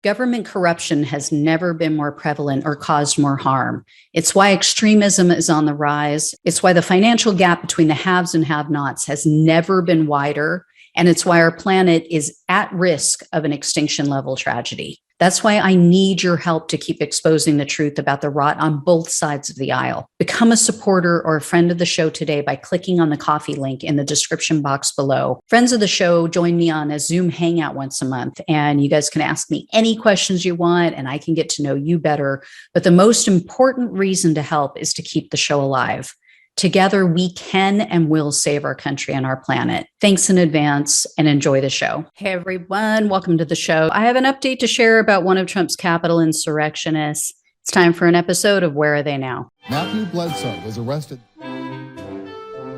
Government corruption has never been more prevalent or caused more harm. It's why extremism is on the rise. It's why the financial gap between the haves and have-nots has never been wider. And it's why our planet is at risk of an extinction level tragedy. That's why I need your help to keep exposing the truth about the rot on both sides of the aisle. Become a supporter or a friend of the show today by clicking on the coffee link in the description box below. Friends of the show join me on a Zoom hangout once a month, and you guys can ask me any questions you want, and I can get to know you better. But the most important reason to help is to keep the show alive. Together, we can and will save our country and our planet. Thanks in advance and enjoy the show. Hey, everyone. Welcome to the show. I have an update to share about one of Trump's Capitol insurrectionists. It's time for an episode of Where Are They Now? Matthew Bledsoe was arrested.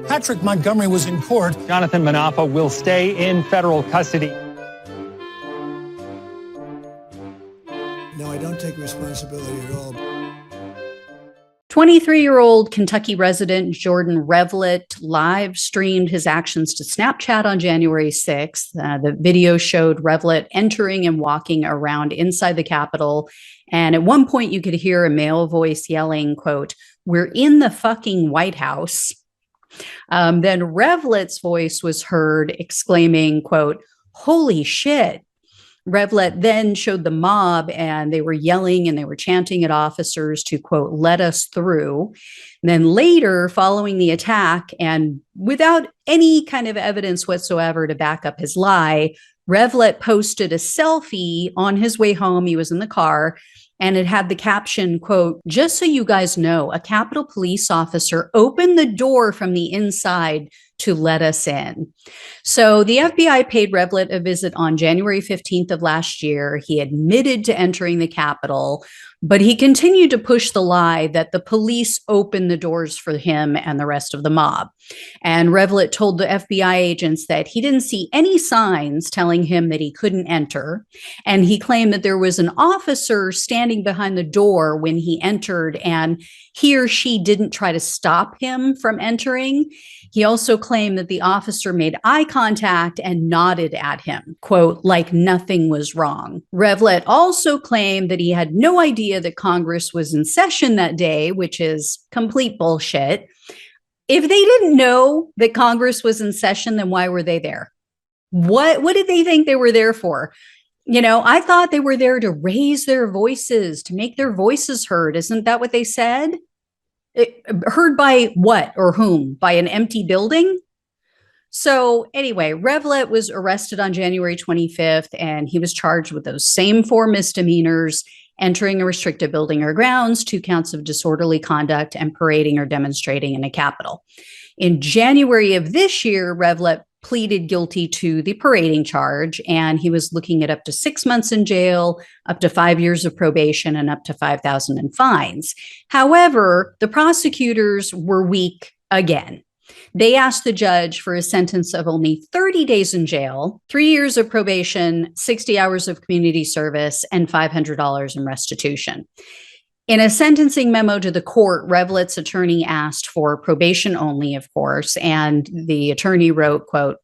Patrick Montgomery was in court. Jonathan Manapa will stay in federal custody. No, I don't take responsibility at all. 23-year-old Kentucky resident Jordan Revlett live streamed his actions to Snapchat on January 6th. The video showed Revlett entering and walking around inside the Capitol. And at one point, you could hear a male voice yelling, quote, "We're in the fucking White House." Then Revlett's voice was heard exclaiming, quote, "Holy shit." Revlett then showed the mob, and they were yelling and they were chanting at officers to, quote, "let us through." And then later, following the attack, and without any kind of evidence whatsoever to back up his lie, Revlett posted a selfie on his way home. He was in the car, and it had the caption, quote, "Just so you guys know, a Capitol police officer opened the door from the inside to let us in." So the FBI paid Revlett a visit on January 15th of last year. He admitted to entering the Capitol, but he continued to push the lie that the police opened the doors for him and the rest of the mob. And Revlett told the FBI agents that he didn't see any signs telling him that he couldn't enter. And he claimed that there was an officer standing behind the door when he entered, and he or she didn't try to stop him from entering. He also claimed that the officer made eye contact and nodded at him, quote, like nothing was wrong. Revlett also claimed that he had no idea that Congress was in session that day, which is complete bullshit. If they didn't know that Congress was in session, then why were they there? What did they think they were there for? You know, I thought they were there to raise their voices, to make their voices heard. Isn't that what they said? Heard by what or whom? By an empty building? So anyway, Revlett was arrested on January 25th, and he was charged with those same 4 misdemeanors: entering a restricted building or grounds, 2 counts of disorderly conduct, and parading or demonstrating in a Capitol. In January of this year, Revlett pleaded guilty to the parading charge, and he was looking at up to 6 months in jail, up to 5 years of probation, and up to $5,000 in fines. However, the prosecutors were weak again. They asked the judge for a sentence of only 30 days in jail, 3 years of probation, 60 hours of community service, and $500 in restitution. In a sentencing memo to the court, Revlett's attorney asked for probation only, of course, and the attorney wrote, quote,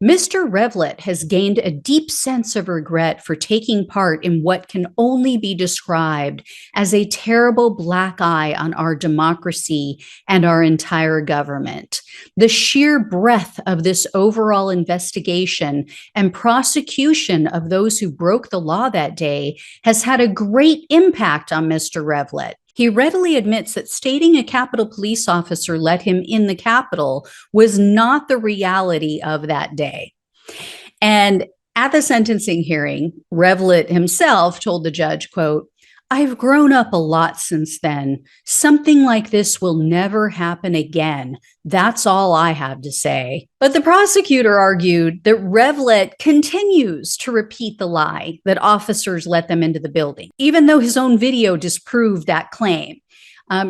"Mr. Revlett has gained a deep sense of regret for taking part in what can only be described as a terrible black eye on our democracy and our entire government. The sheer breadth of this overall investigation and prosecution of those who broke the law that day has had a great impact on Mr. Revlett. He readily admits that stating a Capitol police officer let him in the Capitol was not the reality of that day." And at the sentencing hearing, Revlett himself told the judge, quote, "I've grown up a lot since then. Something like this will never happen again. That's all I have to say." But the prosecutor argued that Revlett continues to repeat the lie that officers let them into the building, even though his own video disproved that claim.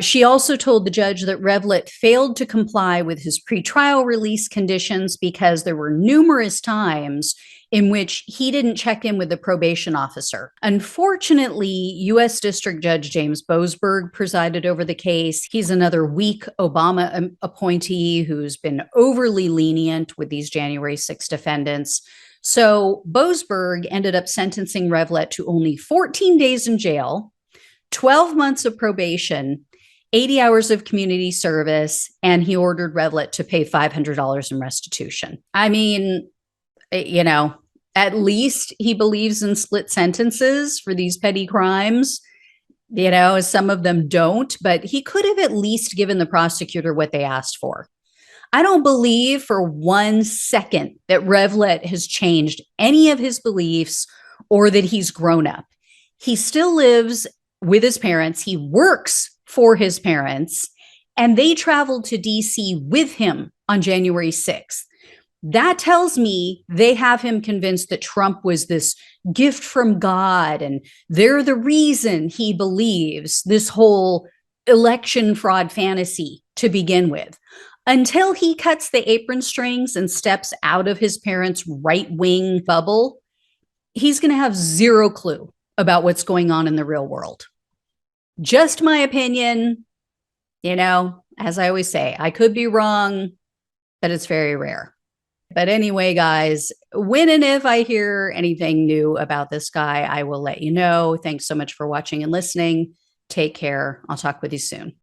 She also told the judge that Revlett failed to comply with his pretrial release conditions because there were numerous times in which he didn't check in with the probation officer. Unfortunately, U.S. District Judge James Boasberg presided over the case. He's another weak Obama appointee who's been overly lenient with these January 6 defendants. So Boasberg ended up sentencing Revlett to only 14 days in jail, 12 months of probation, 80 hours of community service, and he ordered Revlett to pay $500 in restitution. I mean, at least he believes in split sentences for these petty crimes. Some of them don't, but he could have at least given the prosecutor what they asked for. I don't believe for 1 second that Revlett has changed any of his beliefs or that he's grown up. He still lives with his parents. He works for his parents, and they traveled to DC with him on January 6th. That tells me they have him convinced that Trump was this gift from God, and they're the reason he believes this whole election fraud fantasy to begin with. Until he cuts the apron strings and steps out of his parents' right-wing bubble, he's going to have zero clue about what's going on in the real world. Just my opinion. As I always say, I could be wrong, but it's very rare. But anyway, guys, when and if I hear anything new about this guy, I will let you know. Thanks so much for watching and listening. Take care. I'll talk with you soon.